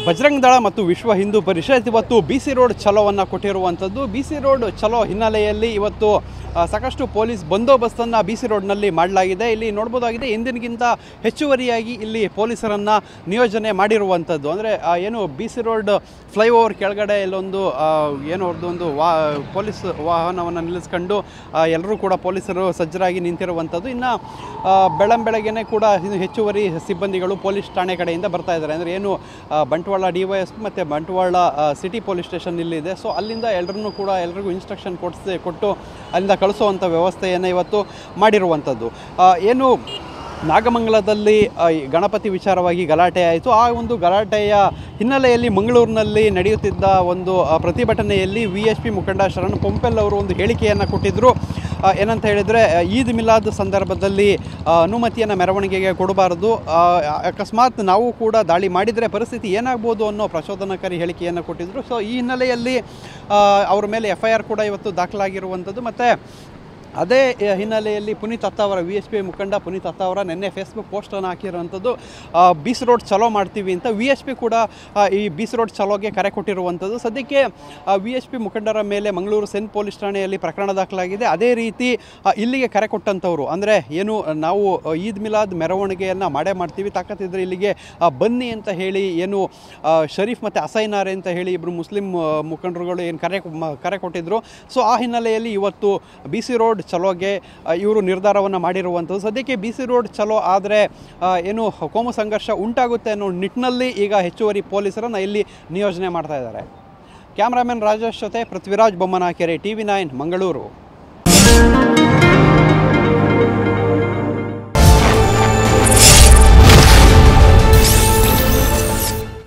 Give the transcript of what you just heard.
ಬಜರಂಗ ದಳ ಮತ್ತು ವಿಶ್ವ ಹಿಂದೂ ಪರಿಷತ್ ಇವತ್ತು BC ರೋಡ್ ಚಲೋವನ್ನು ಕೊಟ್ಟಿರುವಂಥದ್ದು. BC ರೋಡ್ ಚಲೋ ಹಿನ್ನೆಲೆಯಲ್ಲಿ ಇವತ್ತು ಸಾಕಷ್ಟು ಪೊಲೀಸ್ ಬಂದೋಬಸ್ತನ್ನು BC ರೋಡ್ನಲ್ಲಿ ಮಾಡಲಾಗಿದೆ. ಇಲ್ಲಿ ನೋಡ್ಬೋದಾಗಿದೆ, ಎಂದಿನಗಿಂತ ಹೆಚ್ಚುವರಿಯಾಗಿ ಇಲ್ಲಿ ಪೊಲೀಸರನ್ನು ನಿಯೋಜನೆ ಮಾಡಿರುವಂಥದ್ದು. ಅಂದರೆ ಏನು BC ರೋಡ್ ಫ್ಲೈಓವರ್ ಕೆಳಗಡೆ ಇಲ್ಲೊಂದು ಏನು ಅವ್ರದ್ದೊಂದು ಪೊಲೀಸ್ ವಾಹನವನ್ನು ನಿಲ್ಲಿಸ್ಕೊಂಡು ಎಲ್ಲರೂ ಕೂಡ ಪೊಲೀಸರು ಸಜ್ಜರಾಗಿ ನಿಂತಿರುವಂಥದ್ದು. ಇನ್ನು ಬೆಳಗ್ಗೆನೇ ಕೂಡ ಹೆಚ್ಚುವರಿ ಸಿಬ್ಬಂದಿಗಳು ಪೊಲೀಸ್ ಠಾಣೆ ಕಡೆಯಿಂದ ಬರ್ತಾ ಇದ್ದಾರೆ. ಅಂದರೆ ಏನು ಬಂಟ್ವಾಳ DYSP ಮತ್ತು ಬಂಟ್ವಾಳ ಸಿಟಿ ಪೊಲೀಸ್ ಸ್ಟೇಷನ್ ಇಲ್ಲಿದೆ. ಸೊ ಅಲ್ಲಿಂದ ಎಲ್ಲರಿಗೂ ಇನ್ಸ್ಟ್ರಕ್ಷನ್ ಕೊಟ್ಟು ಅಲ್ಲಿಂದ ಕಳಿಸುವಂಥ ವ್ಯವಸ್ಥೆಯನ್ನು ಇವತ್ತು ಮಾಡಿರುವಂಥದ್ದು. ಏನು ನಾಗಮಂಗಲದಲ್ಲಿ ಗಣಪತಿ ವಿಚಾರವಾಗಿ ಗಲಾಟೆ ಆಯಿತು. ಆ ಒಂದು ಗಲಾಟೆಯ ಹಿನ್ನೆಲೆಯಲ್ಲಿ ಮಂಗಳೂರಿನಲ್ಲಿ ನಡೆಯುತ್ತಿದ್ದ ಒಂದು ಪ್ರತಿಭಟನೆಯಲ್ಲಿ VSP ಮುಖಂಡ ಶರಣ್ ಪೊಂಪೆಲ್ ಅವರು ಒಂದು ಹೇಳಿಕೆಯನ್ನು ಕೊಟ್ಟಿದ್ದರು. ಏನಂತ ಹೇಳಿದರೆ, ಈದ್ ಮಿಲಾದ್ ಸಂದರ್ಭದಲ್ಲಿ ಅನುಮತಿಯನ್ನು ಮೆರವಣಿಗೆಗೆ ಕೊಡಬಾರದು, ಅಕಸ್ಮಾತ್ ನಾವು ಕೂಡ ದಾಳಿ ಮಾಡಿದರೆ ಪರಿಸ್ಥಿತಿ ಏನಾಗ್ಬೋದು ಅನ್ನೋ ಪ್ರಚೋದನಕಾರಿ ಹೇಳಿಕೆಯನ್ನು ಕೊಟ್ಟಿದ್ದರು. ಸೊ ಈ ಹಿನ್ನೆಲೆಯಲ್ಲಿ ಅವ್ರ ಮೇಲೆ FIR ಕೂಡ ಇವತ್ತು ದಾಖಲಾಗಿರುವಂಥದ್ದು. ಮತ್ತು ಅದೇ ಹಿನ್ನೆಲೆಯಲ್ಲಿ ಪುನೀತ್ ಅತ್ತಾವರ VSP ಮುಖಂಡ ಪುನೀತ್ ಅತ್ತಾವರ ನಿನ್ನೆ ಫೇಸ್ಬುಕ್ ಪೋಸ್ಟನ್ನು ಹಾಕಿರುವಂಥದ್ದು. BC ರೋಡ್ ಚಲೋ ಮಾಡ್ತೀವಿ ಅಂತ VSP ಕೂಡ ಈ BC ರೋಡ್ ಚಲೋಗೆ ಕರೆ ಕೊಟ್ಟಿರುವಂಥದ್ದು. ಸದ್ಯಕ್ಕೆ VSP ಮುಖಂಡರ ಮೇಲೆ ಮಂಗಳೂರು ಸೆನ್ ಪೊಲೀಸ್ ಠಾಣೆಯಲ್ಲಿ ಪ್ರಕರಣ ದಾಖಲಾಗಿದೆ. ಅದೇ ರೀತಿ ಇಲ್ಲಿಗೆ ಕರೆ ಕೊಟ್ಟಂಥವ್ರು, ಅಂದರೆ ಏನು ನಾವು ಈದ್ ಮಿಲಾದ್ ಮೆರವಣಿಗೆಯನ್ನು ಮಾಡ್ತೀವಿ, ತಾಕತ್ತಿದ್ರೆ ಇಲ್ಲಿಗೆ ಬನ್ನಿ ಅಂತ ಹೇಳಿ ಏನು ಶರೀಫ್ ಮತ್ತು ಅಸೈನಾರೆ ಅಂತ ಹೇಳಿ ಇಬ್ಬರು ಮುಸ್ಲಿಂ ಮುಖಂಡರುಗಳು ಏನು ಕರೆ ಕೊಟ್ಟಿದ್ದರು. ಸೊ ಆ ಹಿನ್ನೆಲೆಯಲ್ಲಿ ಇವತ್ತು BC ರೋಡ್ ಚಲೋಗೆ ಇವರು ನಿರ್ಧಾರವನ್ನು ಮಾಡಿರುವಂಥದ್ದು. ಸದ್ಯಕ್ಕೆ BC ರೋಡ್ ಚಲೋ ಆದರೆ ಏನು ಕೋಮು ಸಂಘರ್ಷ ಉಂಟಾಗುತ್ತೆ ಅನ್ನೋ ನಿಟ್ಟಿನಲ್ಲಿ ಈಗ ಹೆಚ್ಚುವರಿ ಪೊಲೀಸರನ್ನು ಇಲ್ಲಿ ನಿಯೋಜನೆ ಮಾಡ್ತಾ ಇದ್ದಾರೆ. ಕ್ಯಾಮ್ರಾಮನ್ ರಾಜೇಶ್ ಜೊತೆ ಪೃಥ್ವಿರಾಜ್ ಬೊಮ್ಮನಕೆರೆ, TV9 ಮಂಗಳೂರು.